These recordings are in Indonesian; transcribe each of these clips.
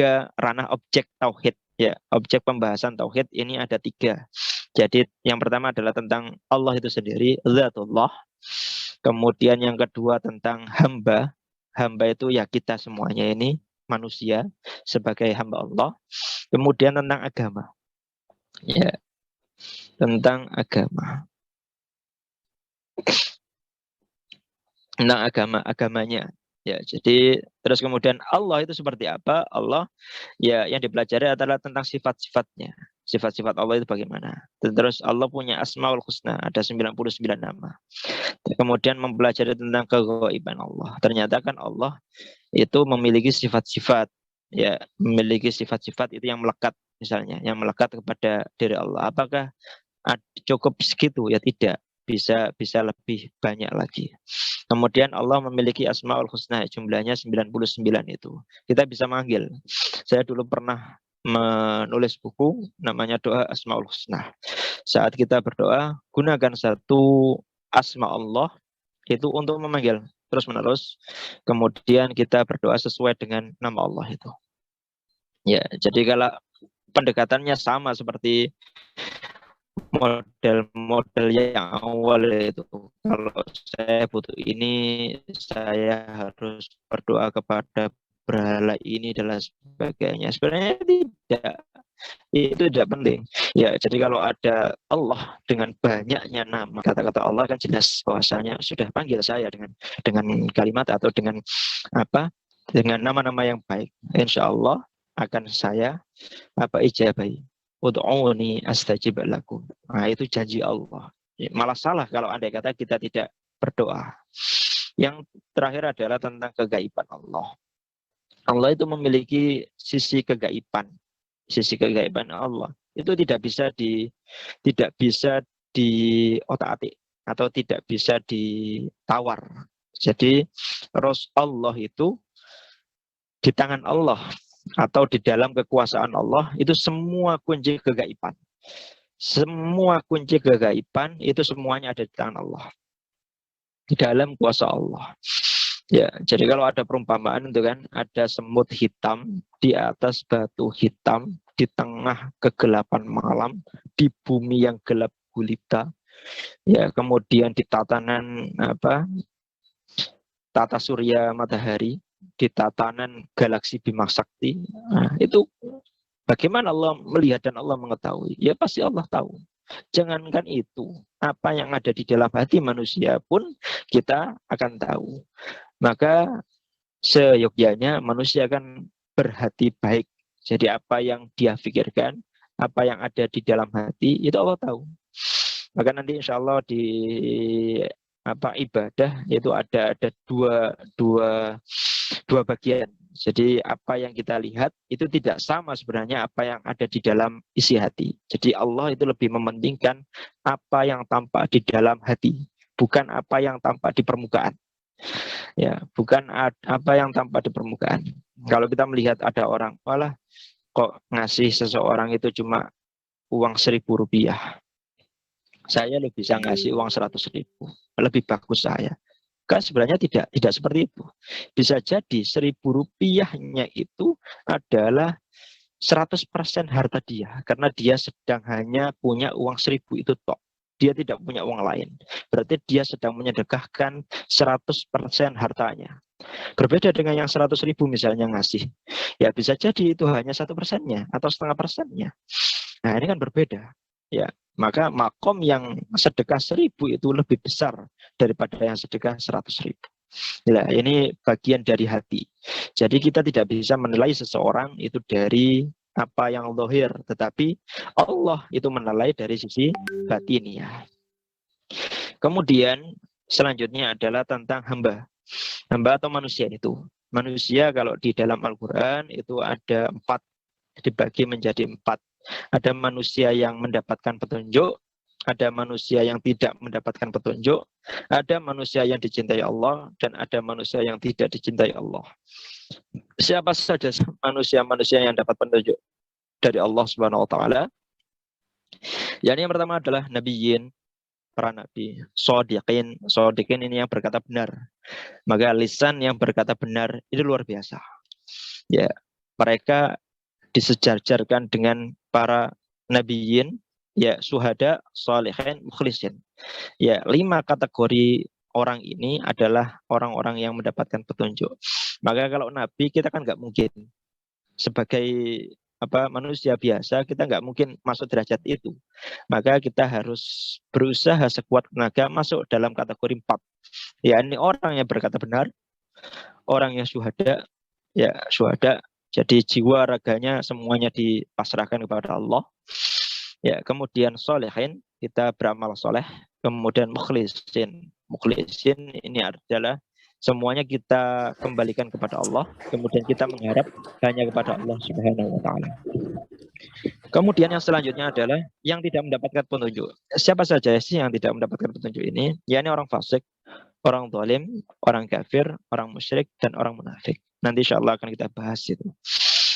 tiga ranah objek tauhid. Ya, objek pembahasan tauhid ini ada tiga. Jadi yang pertama adalah tentang Allah itu sendiri, Zatullah. Kemudian yang kedua tentang hamba. Hamba itu ya kita semuanya ini manusia sebagai hamba Allah. Kemudian tentang agama. Ya, tentang agama. Tentang agamanya. Ya, jadi terus kemudian Allah itu seperti apa? Allah ya yang dipelajari adalah tentang sifat-sifatnya. Sifat-sifat Allah itu bagaimana? Dan terus Allah punya Asmaul Husna, ada 99 nama. Kemudian mempelajari tentang keghaiban Allah. Ternyata kan Allah itu memiliki sifat-sifat, ya, memiliki sifat-sifat itu yang melekat, misalnya yang melekat kepada diri Allah. Apakah cukup segitu? Ya tidak, bisa bisa lebih banyak lagi. Kemudian Allah memiliki Asmaul Husna, jumlahnya 99 itu. Kita bisa manggil. Saya dulu pernah menulis buku namanya Doa Asmaul Husna. Saat kita berdoa, gunakan satu asma Allah itu untuk memanggil terus menerus. Kemudian kita berdoa sesuai dengan nama Allah itu. Ya, jadi kalau pendekatannya sama seperti model-model yang awal itu, kalau saya butuh ini, saya harus berdoa kepada berhala ini dan lain sebagainya. Sebenarnya tidak, itu tidak penting. Ya, jadi kalau ada Allah dengan banyaknya nama, kata-kata Allah kan jelas bahwasanya sudah panggil saya dengan kalimat atau dengan apa? Dengan nama-nama yang baik. Insya Allah akan saya ijabahi. Ud'uni astajib lakum. Nah, itu janji Allah. Malah salah kalau andai kata kita tidak berdoa. Yang terakhir adalah tentang kegaiban Allah. Allah itu memiliki sisi kegaiban. Sisi kegaiban Allah itu tidak bisa diotak-atik atau tidak bisa ditawar. Jadi Allah itu di tangan Allah atau di dalam kekuasaan Allah itu semua kunci kegaiban. Semua kunci kegaiban itu semuanya ada di tangan Allah. Di dalam kuasa Allah. Ya, jadi kalau ada perumpamaan itu kan, ada semut hitam di atas batu hitam di tengah kegelapan malam di bumi yang gelap gulita. Ya, kemudian di tatanan tata surya matahari, di tatanan galaksi Bima Sakti. Nah, itu bagaimana Allah melihat dan Allah mengetahui? Ya pasti Allah tahu. Jangankan itu, apa yang ada di dalam hati manusia pun kita akan tahu. Maka seyogyanya manusia akan berhati baik. Jadi apa yang dia pikirkan, apa yang ada di dalam hati, itu Allah tahu. Maka nanti insya Allah di ibadah itu ada dua bagian. Jadi apa yang kita lihat itu tidak sama sebenarnya apa yang ada di dalam isi hati. Jadi Allah itu lebih mementingkan apa yang tampak di dalam hati, bukan apa yang tampak di permukaan. Ya, bukan apa yang tampak di permukaan. Kalau kita melihat ada orang, malah kok ngasih seseorang itu cuma uang 1.000 rupiah. Saya lebih bisa ngasih uang 100.000. Lebih bagus saya. Kan sebenarnya tidak seperti itu. Bisa jadi 1.000 rupiahnya itu adalah 100% harta dia. Karena dia sedang hanya punya uang 1.000 itu tok. Dia tidak punya uang lain. Berarti dia sedang menyedekahkan 100% hartanya. Berbeda dengan yang 100.000 misalnya ngasih. Ya bisa jadi itu hanya 1%-nya atau 0,5%-nya. Nah ini kan berbeda. Ya, maka makom yang sedekah 1.000 itu lebih besar daripada yang sedekah 100.000. Nah, ini bagian dari hati. Jadi kita tidak bisa menilai seseorang itu dari apa yang zahir, tetapi Allah itu menilai dari sisi batiniah. Kemudian selanjutnya adalah tentang hamba. Hamba atau manusia itu. Manusia kalau di dalam Al-Quran itu ada 4, dibagi menjadi 4. Ada manusia yang mendapatkan petunjuk, ada manusia yang tidak mendapatkan petunjuk, ada manusia yang dicintai Allah, dan ada manusia yang tidak dicintai Allah. Siapa saja manusia-manusia yang dapat petunjuk dari Allah Subhanahu wa taala? Yang pertama adalah nabiyin, para nabi, shodiqin ini yang berkata benar. Maka lisan yang berkata benar itu luar biasa. Ya, mereka disejajarkan dengan para nabiyin, ya syuhada, sholihin, mukhlisin. Ya, 5 kategori orang ini adalah orang-orang yang mendapatkan petunjuk. Maka kalau nabi kita kan nggak mungkin sebagai manusia biasa kita nggak mungkin masuk derajat itu. Maka kita harus berusaha sekuat tenaga masuk dalam kategori 4. Ya, ini orang yang berkata benar, orang yang syuhada, ya syuhada. Jadi jiwa raganya semuanya dipasrahkan kepada Allah. Ya, kemudian solehin, kita beramal soleh. Kemudian mukhlisin. Mukhlisin ini adalah semuanya kita kembalikan kepada Allah. Kemudian kita mengharap hanya kepada Allah Subhanahu wa Ta'ala. Kemudian yang selanjutnya adalah yang tidak mendapatkan petunjuk. Siapa saja sih yang tidak mendapatkan petunjuk ini? Ya, ini orang fasik, orang zalim, orang kafir, orang musyrik, dan orang munafik. Nanti insya Allah akan kita bahas itu.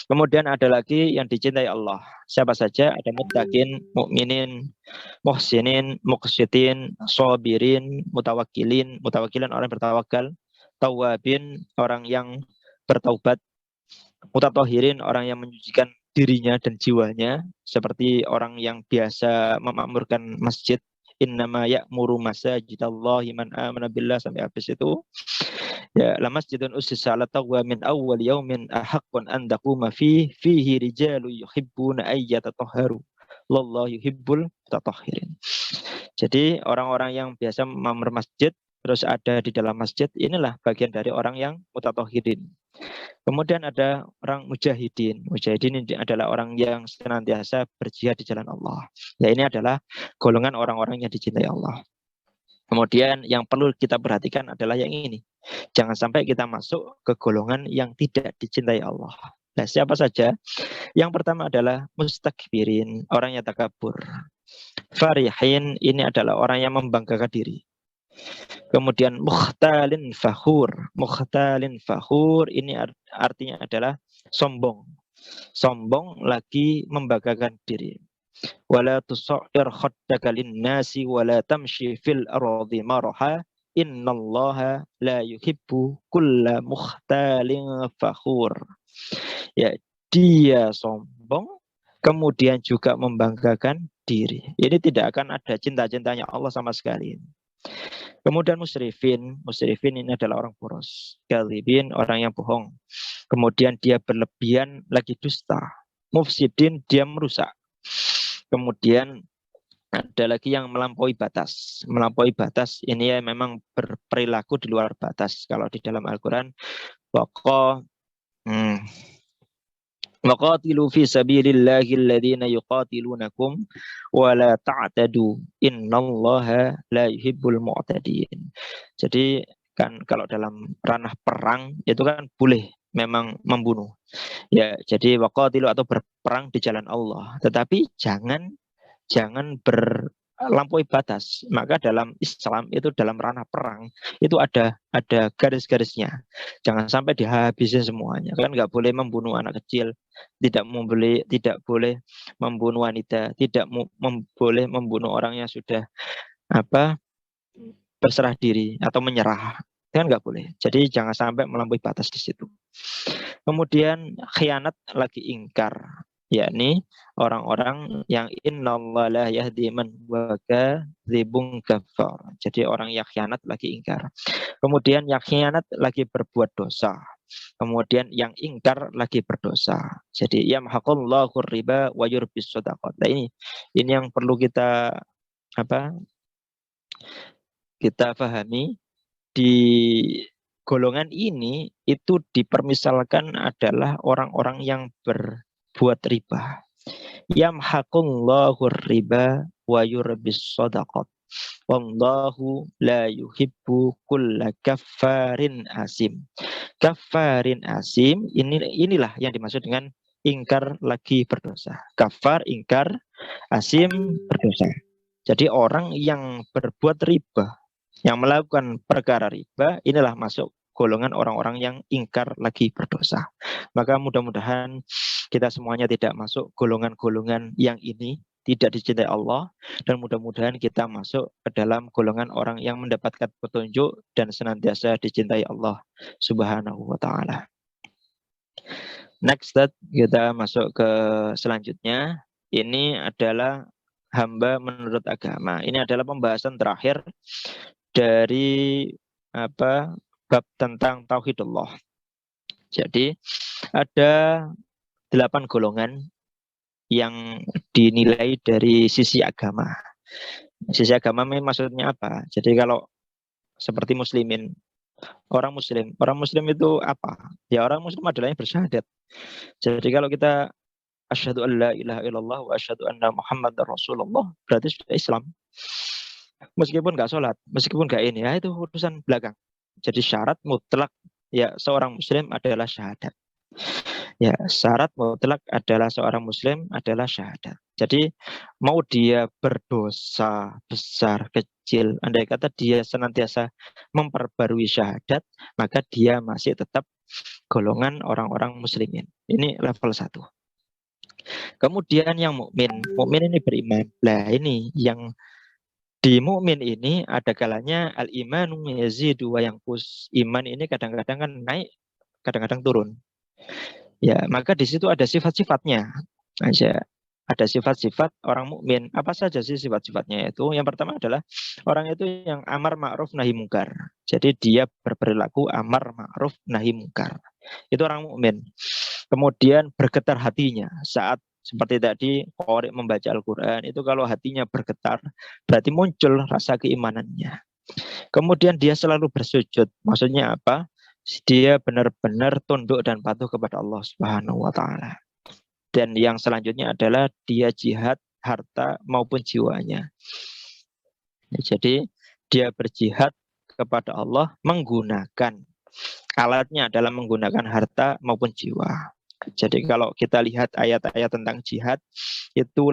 Kemudian ada lagi yang dicintai Allah. Siapa saja? Ada muttaqin, mukminin, muhsinin, muqsitin, sabirin, mutawakkilin. Mutawakkilin orang bertawakal. Tawabin orang yang bertaubat. Mutatahirin orang yang menyucikan dirinya dan jiwanya, seperti orang yang biasa memakmurkan masjid. Innama ya'muru masajidallahi man amana billah, sampai habis itu. Ya, la masjidun ussisa ala taqwa min awwal yaumin ahaqqun an taquma fihi rijalu yuhibbuna ay yatatahharu. Wallahu yuhibbul mutatahhirin. Jadi orang-orang yang biasa memamur masjid terus ada di dalam masjid, inilah bagian dari orang yang mutatahhirin. Kemudian ada orang mujahidin. Mujahidin ini adalah orang yang senantiasa berjihad di jalan Allah. Ya, ini adalah golongan orang-orang yang dicintai Allah. Kemudian yang perlu kita perhatikan adalah yang ini. Jangan sampai kita masuk ke golongan yang tidak dicintai Allah. Nah, siapa saja? Yang pertama adalah mustakbirin, orang yang takabur. Farihin, ini adalah orang yang membanggakan diri. Kemudian mukhtalin fakhur. Mukhtalin fakhur ini artinya adalah sombong. Sombong lagi membanggakan diri. Wala tusair khaddaka linnasi wala tamshi fil ardi maraha innallaha la yuhibbu kulla mukhtalin fakhur. Ya, dia sombong kemudian juga membanggakan diri. Ini tidak akan ada cinta-cintanya Allah sama sekali. Kemudian musrifin. Musrifin ini adalah orang boros. Galibin, orang yang bohong. Kemudian dia berlebihan lagi dusta. Mufsidin, dia merusak. Kemudian ada lagi yang melampaui batas. Melampaui batas ini ya memang berperilaku di luar batas. Kalau di dalam Al-Quran, waqatilu fi sabilillahi alladhina yuqatilunakum wa la ta'tadu innallaha la yuhibbul mu'tadin. Jadi kan kalau dalam ranah perang itu kan boleh memang membunuh. Ya, jadi waqatilu atau berperang di jalan Allah, tetapi jangan berlampaui batas. Maka dalam Islam itu dalam ranah perang itu ada garis-garisnya. Jangan sampai dihabisin semuanya. Kan nggak boleh membunuh anak kecil, tidak boleh membunuh wanita, tidak boleh membunuh orang yang sudah berserah diri atau menyerah. Kan nggak boleh. Jadi jangan sampai melampaui batas di situ. Kemudian khianat lagi ingkar, yakni orang-orang yang innallaha la yahdi man huwa kadzibun kafar. Jadi orang yang khianat lagi ingkar. Kemudian yang khianat lagi berbuat dosa. Kemudian yang ingkar lagi berdosa. Jadi yamhaqullahu riba wa yurbis shadaqat. Nah, ini yang perlu kita pahami. Di golongan ini itu dipermisalkan adalah orang-orang yang berbuat riba. Yamhaqullahu riba wa yurbis shadaqat. Wallahu la yuhibbu kulla kaffarin asim. Kaffarin asim inilah yang dimaksud dengan ingkar lagi berdosa. Kafar ingkar, asim berdosa. Jadi orang yang berbuat riba, yang melakukan perkara riba, inilah masuk golongan orang-orang yang ingkar lagi berdosa. Maka mudah-mudahan kita semuanya tidak masuk golongan-golongan yang ini, tidak dicintai Allah, dan mudah-mudahan kita masuk ke dalam golongan orang yang mendapatkan petunjuk dan senantiasa dicintai Allah Subhanahu wa Ta'ala. Next that kita masuk ke selanjutnya. Ini adalah hamba menurut agama. Ini adalah pembahasan terakhir dari bab tentang tauhidullah. Jadi ada 8 golongan yang dinilai dari sisi agama. Sisi agama maksudnya apa? Jadi kalau seperti muslimin, orang muslim itu apa? Ya orang muslim adalah yang bersyahadat. Jadi kalau kita asyhadu an la ilaha illallah wa asyhadu anna muhammadar rasulullah, berarti sudah Islam. Meskipun nggak sholat, meskipun nggak ini, ya itu urusan belakang. Jadi syarat mutlak ya seorang muslim adalah syahadat. Ya, syarat mutlak adalah seorang muslim adalah syahadat. Jadi mau dia berdosa besar kecil, andai kata dia senantiasa memperbarui syahadat, maka dia masih tetap golongan orang-orang muslimin. Ini level 1. Kemudian yang mukmin ini beriman. Lah ini yang di mukmin ini ada kalanya al-imanu yazidu wa yanqus. Iman ini kadang-kadang kan naik, kadang-kadang turun. Ya, maka di situ ada sifat-sifatnya. Ada sifat-sifat orang mukmin. Apa saja sih sifat-sifatnya itu? Yang pertama adalah orang itu yang amar ma'ruf nahi mungkar. Jadi dia berperilaku amar ma'ruf nahi mungkar. Itu orang mukmin. Kemudian bergetar hatinya saat seperti tadi qori membaca Al-Quran itu kalau hatinya bergetar berarti muncul rasa keimanannya. Kemudian dia selalu bersujud. Maksudnya apa? Dia benar-benar tunduk dan patuh kepada Allah Subhanahu wa taala. Dan yang selanjutnya adalah dia jihad harta maupun jiwanya. Jadi dia berjihad kepada Allah menggunakan alatnya adalah menggunakan harta maupun jiwa. Jadi kalau kita lihat ayat-ayat tentang jihad itu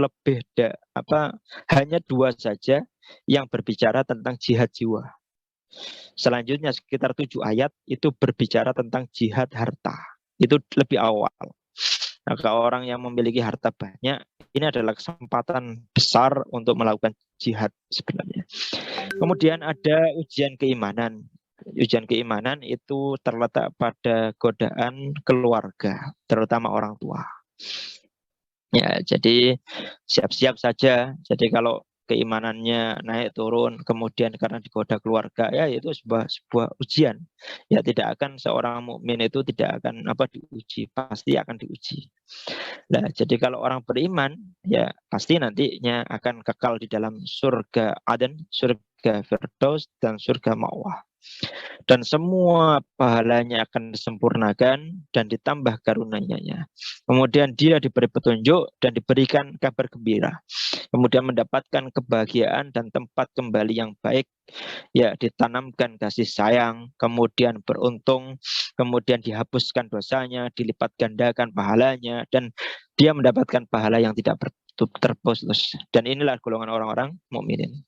hanya 2 saja yang berbicara tentang jihad jiwa. Selanjutnya sekitar 7 ayat itu berbicara tentang jihad harta. Itu lebih awal. Nah, kalau orang yang memiliki harta banyak, ini adalah kesempatan besar untuk melakukan jihad sebenarnya. Kemudian ada ujian keimanan. Ujian keimanan itu terletak pada godaan keluarga, terutama orang tua. Ya, jadi siap-siap saja. Jadi kalau keimanannya naik turun, kemudian karena digoda keluarga, ya itu sebuah ujian. Ya tidak akan seorang mukmin itu tidak akan diuji, pasti akan diuji. Nah, jadi kalau orang beriman, ya pasti nantinya akan kekal di dalam surga Aden, surga Firdaus, dan surga Ma'wah. Dan semua pahalanya akan disempurnakan dan ditambah karunia-Nya. Kemudian dia diberi petunjuk dan diberikan kabar gembira. Kemudian mendapatkan kebahagiaan dan tempat kembali yang baik. Ya, ditanamkan kasih sayang, kemudian beruntung, kemudian dihapuskan dosanya, dilipat gandakan pahalanya, dan dia mendapatkan pahala yang tidak terputus. Dan inilah golongan orang-orang mukminin.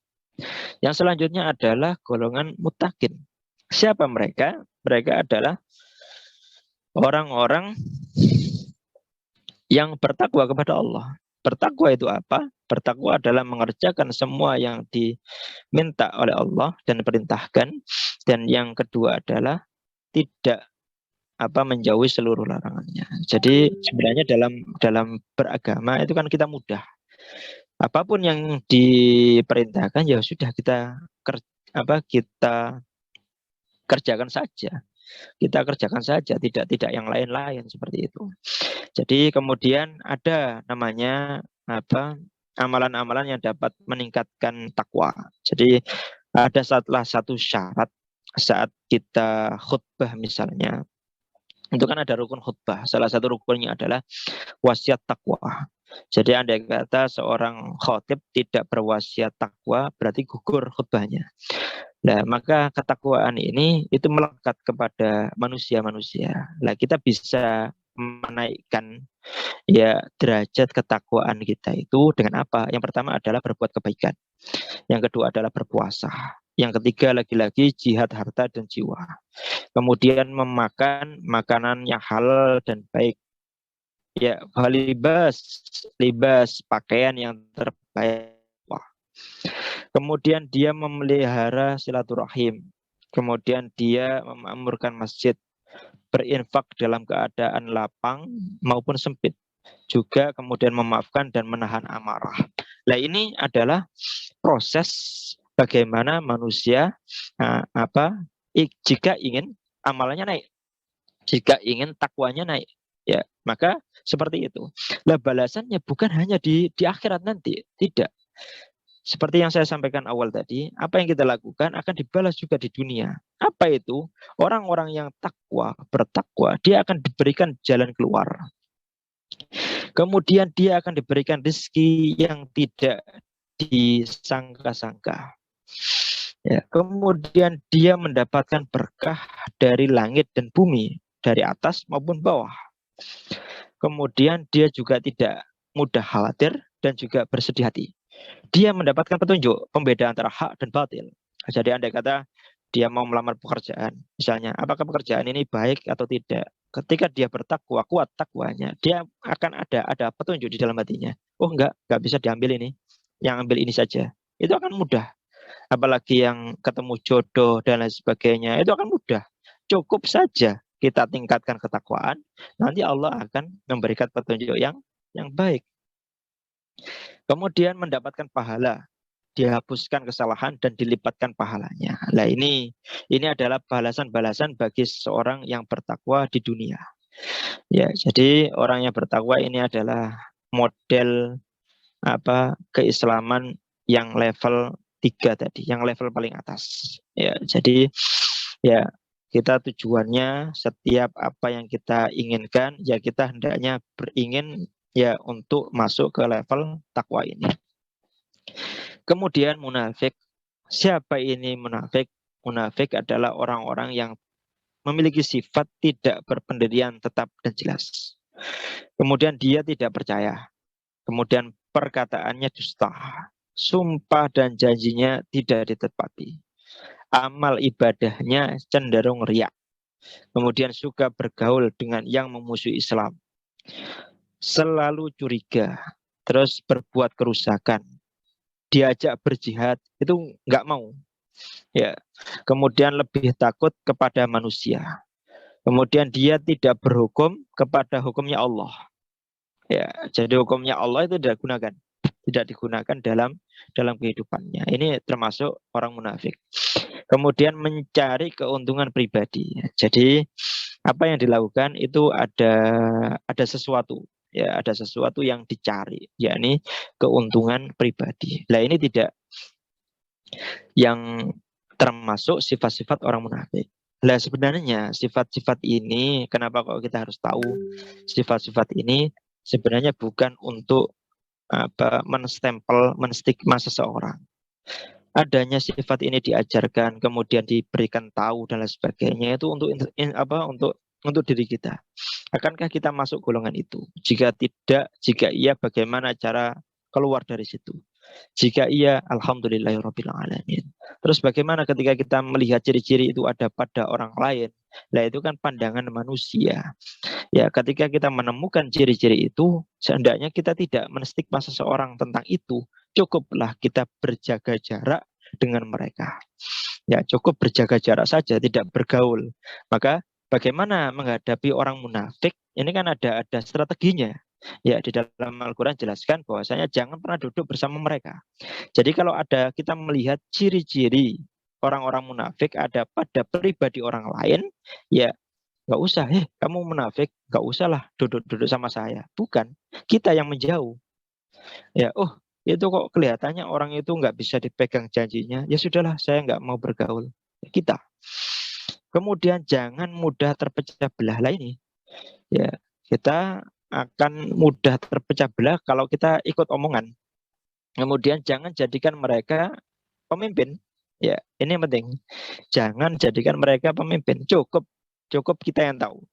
Yang selanjutnya adalah golongan mutakin. Siapa mereka? Mereka adalah orang-orang yang bertakwa kepada Allah. Bertakwa itu apa? Bertakwa adalah mengerjakan semua yang diminta oleh Allah dan perintahkan. Dan yang kedua adalah tidak menjauhi seluruh larangannya. Jadi sebenarnya dalam beragama itu kan kita mudah. Apapun yang diperintahkan ya sudah kita kerjakan saja. Kita kerjakan saja, tidak yang lain-lain seperti itu. Jadi kemudian ada namanya amalan-amalan yang dapat meningkatkan takwa. Jadi ada salah satu syarat saat kita khutbah misalnya. Itu kan ada rukun khutbah. Salah satu rukunnya adalah wasiat takwa. Jadi andai kata seorang khotib tidak berwasiat takwa, berarti gugur khutbahnya. Nah, maka ketakwaan ini itu melekat kepada manusia-manusia. Nah, kita bisa menaikkan derajat ketakwaan kita itu dengan apa? Yang pertama adalah berbuat kebaikan. Yang kedua adalah berpuasa. Yang ketiga lagi-lagi jihad harta dan jiwa. Kemudian memakan makanan yang halal dan baik. Ya, libas pakaian yang terbaik. Kemudian dia memelihara silaturahim. Kemudian dia memakmurkan masjid. berinfak dalam keadaan lapang maupun sempit, juga kemudian memaafkan dan menahan amarah. Nah, ini adalah proses bagaimana manusia jika ingin amalannya naik, jika ingin takwanya naik, ya maka seperti itu. Nah, balasannya bukan hanya di akhirat nanti, tidak. Seperti yang saya sampaikan awal tadi, apa yang kita lakukan akan dibalas juga di dunia. Apa itu? Orang-orang yang bertakwa, dia akan diberikan jalan keluar. Kemudian dia akan diberikan rezeki yang tidak disangka-sangka. Ya, kemudian dia mendapatkan berkah dari langit dan bumi, dari atas maupun bawah. Kemudian dia juga tidak mudah khawatir dan juga bersedih hati. Dia mendapatkan petunjuk, pembeda antara hak dan batil. Jadi andai kata dia mau melamar pekerjaan, misalnya, apakah pekerjaan ini baik atau tidak? Ketika dia bertakwa, kuat takwanya, dia akan ada petunjuk di dalam hatinya. Oh enggak bisa diambil ini. Yang ambil ini saja. Itu akan mudah. Apalagi yang ketemu jodoh dan lain sebagainya, itu akan mudah. Cukup saja kita tingkatkan ketakwaan, nanti Allah akan memberikan petunjuk yang baik. Kemudian mendapatkan pahala, dihapuskan kesalahan dan dilipatkan pahalanya. Nah, ini adalah balasan-balasan bagi seorang yang bertakwa di dunia. Ya, jadi orang yang bertakwa ini adalah model keislaman yang level 3 tadi, yang level paling atas. Ya, jadi ya kita tujuannya setiap apa yang kita inginkan, ya kita hendaknya beringin ya untuk masuk ke level takwa ini. Kemudian munafik. Siapa ini munafik? Munafik adalah orang-orang yang memiliki sifat tidak berpendirian tetap dan jelas. Kemudian dia tidak percaya. Kemudian perkataannya dusta. Sumpah dan janjinya tidak ditepati. Amal ibadahnya cenderung riak. Kemudian suka bergaul dengan yang memusuhi Islam. Selalu curiga. Terus berbuat kerusakan. Diajak berjihad itu nggak mau. Ya. Kemudian lebih takut kepada manusia. Kemudian dia tidak berhukum kepada hukumnya Allah. Ya, jadi hukumnya Allah itu tidak digunakan dalam kehidupannya. Ini termasuk orang munafik. Kemudian mencari keuntungan pribadi. Jadi apa yang dilakukan itu ada sesuatu, ya ada sesuatu yang dicari, yakni keuntungan pribadi. Nah, ini tidak yang termasuk sifat-sifat orang munafik. Nah, sebenarnya sifat-sifat ini, kenapa kok kita harus tahu sifat-sifat ini? Sebenarnya bukan untuk menstempel, menstigma seseorang. Adanya sifat ini diajarkan, kemudian diberikan tahu dan lain sebagainya itu untuk diri kita. Akankah kita masuk golongan itu? Jika tidak, jika iya, bagaimana cara keluar dari situ? Jika iya, alhamdulillahirabbil alamin. Terus bagaimana ketika kita melihat ciri-ciri itu ada pada orang lain? Nah, itu kan pandangan manusia. Ya, ketika kita menemukan ciri-ciri itu, sehendaknya kita tidak menstigma seseorang tentang itu. Cukuplah kita berjaga jarak dengan mereka. Ya, cukup berjaga jarak saja, tidak bergaul. Maka bagaimana menghadapi orang munafik? Ini kan ada strateginya. Ya, di dalam Al-Quran jelaskan bahwasanya jangan pernah duduk bersama mereka. Jadi kalau kita melihat ciri-ciri orang-orang munafik ada pada pribadi orang lain, ya nggak usah, kamu munafik, nggak usahlah duduk-duduk sama saya. Bukan, kita yang menjauh. Ya, itu kok kelihatannya orang itu nggak bisa dipegang janjinya. Ya sudahlah, saya nggak mau bergaul. Kita. Kemudian jangan mudah terpecah belah lah ini. Ya, kita akan mudah terpecah belah kalau kita ikut omongan. Kemudian jangan jadikan mereka pemimpin. Ya, ini yang penting. Jangan jadikan mereka pemimpin. Cukup kita yang tahu.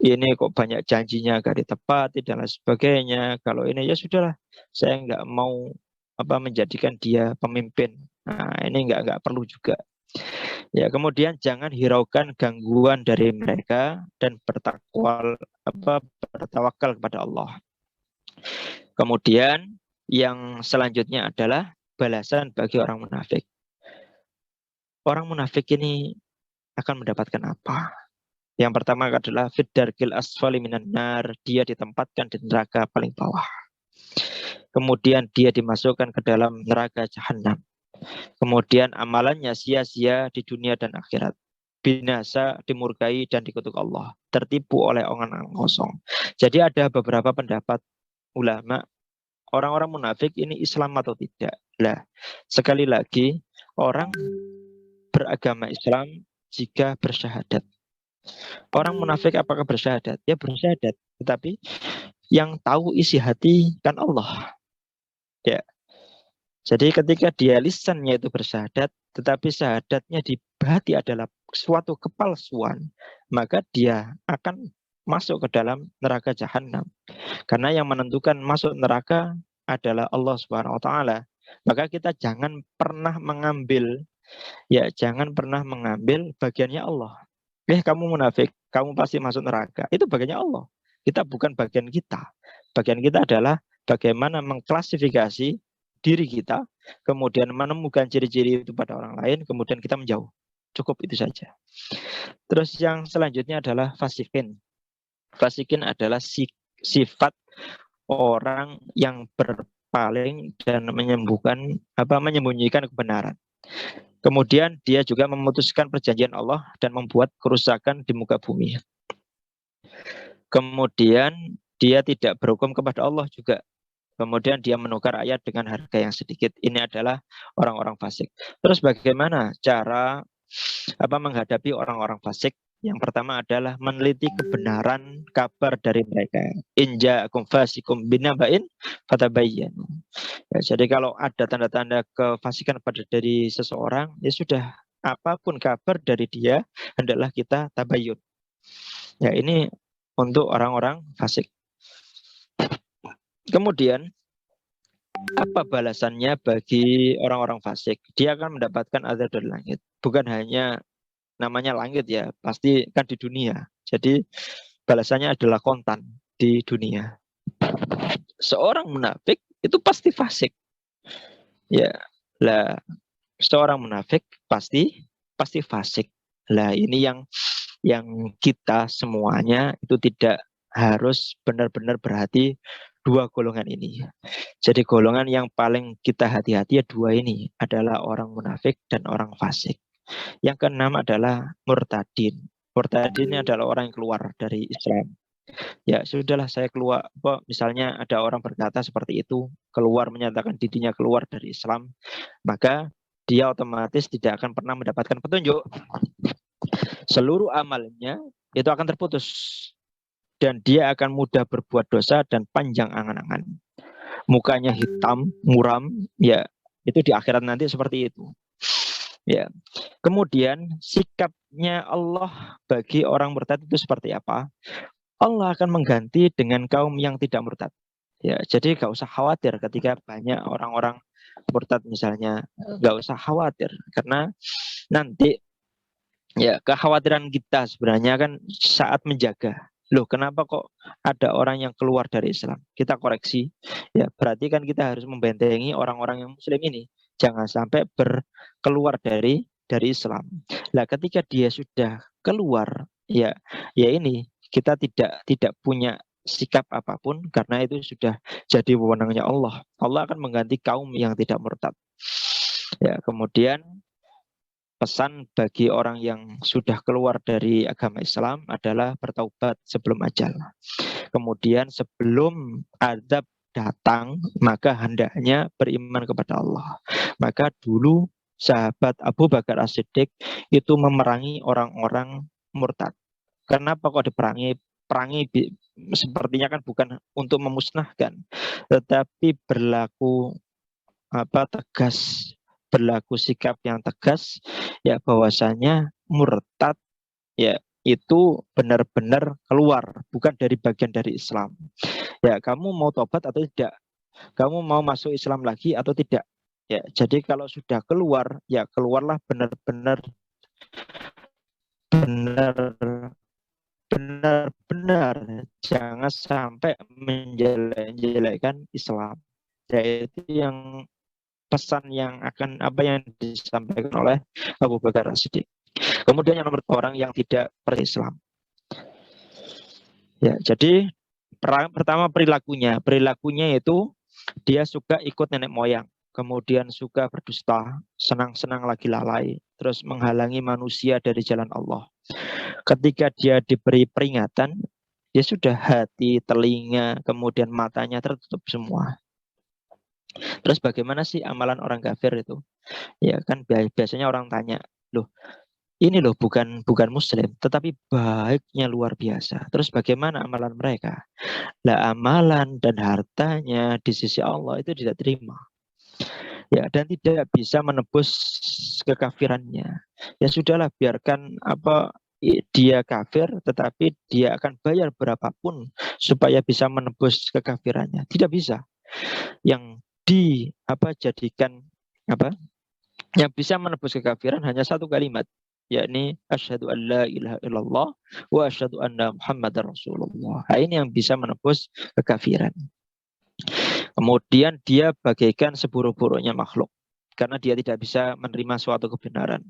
Ini kok banyak janjinya gak ditepati dan lain sebagainya. Kalau ini ya sudahlah, saya nggak mau menjadikan dia pemimpin. Nah, ini nggak perlu juga. Ya, kemudian jangan hiraukan gangguan dari mereka dan bertawakal kepada Allah. Kemudian yang selanjutnya adalah balasan bagi orang munafik. Orang munafik ini akan mendapatkan apa? Yang pertama adalah fiddarkil asfali minan nar, dia ditempatkan di neraka paling bawah. Kemudian dia dimasukkan ke dalam neraka jahanam. Kemudian amalannya sia-sia di dunia dan akhirat. Binasa, dimurkai dan dikutuk Allah. Tertipu oleh omongan kosong. Jadi ada beberapa pendapat ulama, orang-orang munafik ini Islam atau tidak. Lah, sekali lagi, orang beragama Islam jika bersyahadat. Orang munafik apakah bersyahadat? Ya bersyahadat. Tetapi yang tahu isi hati kan Allah. Ya. Jadi ketika dia lisannya itu bersyahadat, tetapi syahadatnya di hati adalah suatu kepalsuan, maka dia akan masuk ke dalam neraka jahanam. Karena yang menentukan masuk neraka adalah Allah Subhanahu wa taala. Maka kita jangan pernah mengambil bagiannya Allah. Kamu munafik, kamu pasti masuk neraka. Itu bagiannya Allah. Kita bukan bagian kita. Bagian kita adalah bagaimana mengklasifikasi diri kita, kemudian menemukan ciri-ciri itu pada orang lain, kemudian kita menjauh. Cukup itu saja. Terus yang selanjutnya adalah fasikin. Fasikin adalah sifat orang yang berpaling dan menyembunyikan kebenaran. Kemudian dia juga memutuskan perjanjian Allah dan membuat kerusakan di muka bumi. Kemudian dia tidak berhukum kepada Allah juga. Kemudian dia menukar ayat dengan harga yang sedikit. Ini adalah orang-orang fasik. Terus bagaimana cara menghadapi orang-orang fasik? Yang pertama adalah meneliti kebenaran kabar dari mereka. In ja'akum fasikum binaba'in fatabayyanu. Ya, jadi kalau ada tanda-tanda kefasikan dari seseorang, ya sudah, apapun kabar dari dia, hendaklah kita tabayyun. Ya, ini untuk orang-orang fasik. Kemudian apa balasannya bagi orang-orang fasik? Dia akan mendapatkan azab dari langit. Bukan hanya namanya langit ya, pasti kan di dunia. Jadi balasannya adalah kontan di dunia. Seorang munafik itu pasti fasik. Ya, lah seorang munafik pasti fasik. Lah ini yang kita semuanya itu tidak harus benar-benar berhati dua golongan ini. Jadi golongan yang paling kita hati-hati ya dua ini adalah orang munafik dan orang fasik. Yang keenam adalah murtadin. Murtadin ini adalah orang yang keluar dari Islam. Ya sudahlah saya keluar. Misalnya ada orang berkata seperti itu, keluar menyatakan dirinya keluar dari Islam, maka dia otomatis tidak akan pernah mendapatkan petunjuk. Seluruh amalnya itu akan terputus. Dan dia akan mudah berbuat dosa dan panjang angan-angan. Mukanya hitam, muram, ya itu di akhirat nanti seperti itu. Ya. Kemudian sikapnya Allah bagi orang murtad itu seperti apa? Allah akan mengganti dengan kaum yang tidak murtad. Ya, jadi gak usah khawatir ketika banyak orang-orang murtad misalnya, gak usah khawatir karena nanti ya kekhawatiran kita sebenarnya kan saat menjaga. Loh, kenapa kok ada orang yang keluar dari Islam? Kita koreksi. Ya, berarti kan kita harus membentengi orang-orang yang muslim ini. Jangan sampai keluar dari Islam. Nah, ketika dia sudah keluar, ya ini kita tidak punya sikap apapun karena itu sudah jadi wewenangnya Allah. Allah akan mengganti kaum yang tidak murtad. Ya, kemudian pesan bagi orang yang sudah keluar dari agama Islam adalah bertaubat sebelum ajal. Kemudian sebelum azab datang, maka hendaknya beriman kepada Allah. Maka dulu sahabat Abu Bakar As-Siddiq itu memerangi orang-orang murtad. Kenapa kok diperangi? Sepertinya kan bukan untuk memusnahkan, tetapi berlaku tegas, berlaku sikap yang tegas ya bahwasanya murtad ya itu benar-benar keluar, bukan dari bagian dari Islam. Ya, kamu mau tobat atau tidak? Kamu mau masuk Islam lagi atau tidak? Ya, jadi kalau sudah keluar, ya keluarlah benar-benar jangan sampai menjelek-jelekkan Islam. Yaitu yang pesan yang akan yang disampaikan oleh Abu Bakar As-Siddiq. Kemudian yang nomor orang yang tidak berislam. Ya, jadi pertama perilakunya itu dia suka ikut nenek moyang, kemudian suka berdusta, senang-senang lagi lalai, terus menghalangi manusia dari jalan Allah. Ketika dia diberi peringatan, dia sudah hati, telinga, kemudian matanya tertutup semua. Terus bagaimana sih amalan orang kafir itu? Ya kan biasanya orang tanya, loh ini loh bukan bukan muslim, tetapi baiknya luar biasa. Terus bagaimana amalan mereka? Lah amalan dan hartanya di sisi Allah itu tidak terima. Ya dan tidak bisa menebus kekafirannya. Ya sudahlah biarkan dia kafir tetapi dia akan bayar berapapun supaya bisa menebus kekafirannya. Tidak bisa. Yang jadikan apa yang bisa menebus kekafiran hanya satu kalimat, yakni asyhadu an la ilaha illallah wa asyhadu anna muhammadar rasulullah. Nah, ini yang bisa menebus kekafiran. Kemudian dia bagaikan seburuk-buruknya makhluk karena dia tidak bisa menerima suatu kebenaran.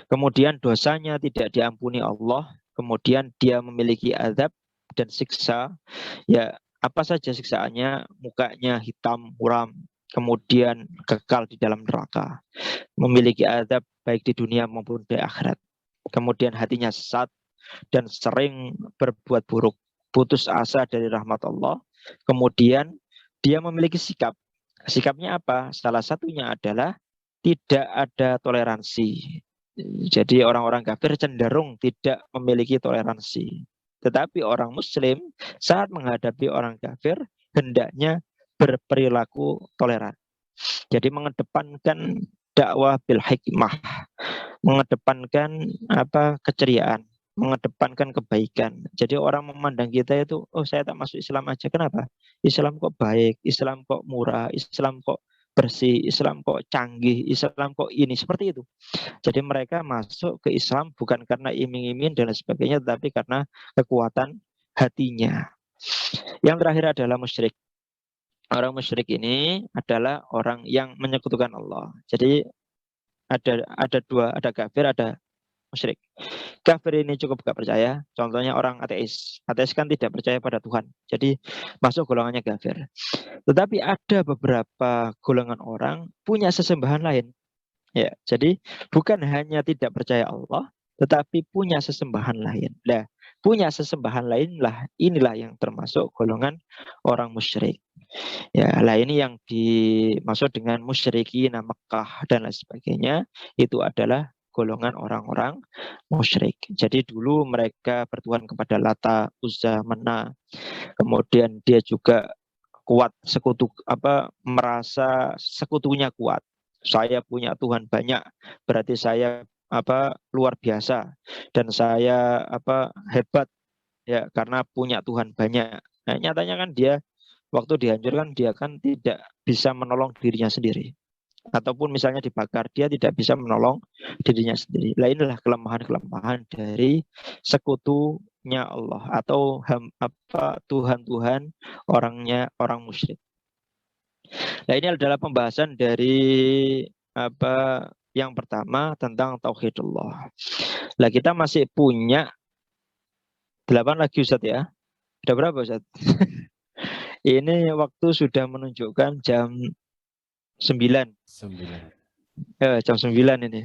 Kemudian dosanya tidak diampuni Allah, kemudian dia memiliki azab dan siksa. Ya, apa saja siksaannya? Mukanya hitam, muram, kemudian kekal di dalam neraka. Memiliki azab baik di dunia maupun di akhirat. Kemudian hatinya sesat dan sering berbuat buruk, putus asa dari rahmat Allah. Kemudian dia memiliki sikap. Sikapnya apa? Salah satunya adalah tidak ada toleransi. Jadi orang-orang kafir cenderung tidak memiliki toleransi. Tetapi orang muslim saat menghadapi orang kafir hendaknya berperilaku toleran. Jadi mengedepankan dakwah bil hikmah, mengedepankan keceriaan, mengedepankan kebaikan. Jadi orang memandang kita itu, oh saya tak masuk Islam aja. Kenapa? Islam kok baik, Islam kok murah, Islam kok bersih, Islam kok canggih, Islam kok ini, seperti itu. Jadi mereka masuk ke Islam bukan karena iming-iming dan lain sebagainya, tetapi karena kekuatan hatinya. Yang terakhir adalah musyrik. Orang musyrik ini adalah orang yang menyekutukan Allah. Jadi ada dua, ada kafir, ada musyrik. Kafir ini cukup gak percaya. Contohnya orang ateis. Ateis kan tidak percaya pada Tuhan. Jadi masuk golongannya kafir. Tetapi ada beberapa golongan orang punya sesembahan lain. Ya, jadi bukan hanya tidak percaya Allah, tetapi punya sesembahan lain. Nah, punya sesembahan lain lah, inilah yang termasuk golongan orang musyrik. Ya, lah ini yang dimaksud dengan musyrikin Mekah dan lain sebagainya, itu adalah golongan orang-orang musyrik. Jadi dulu mereka bertuhan kepada Lata, Uzza, Mena. Kemudian dia juga kuat sekutu merasa sekutunya kuat. Saya punya Tuhan banyak, berarti saya luar biasa dan saya hebat ya karena punya Tuhan banyak. Nah, nyatanya kan dia waktu dihancurkan dia kan tidak bisa menolong dirinya sendiri. Ataupun misalnya dibakar, dia tidak bisa menolong dirinya sendiri. Nah, inilah kelemahan-kelemahan dari sekutunya Allah atau Tuhan-Tuhan orang musyrik. Nah, ini adalah pembahasan dari yang pertama tentang tauhidullah. Nah, kita masih punya 8 lagi Ustaz ya. Sudah berapa Ustaz? Ini waktu sudah menunjukkan jam 9. Sembilan. Jam 9 ini.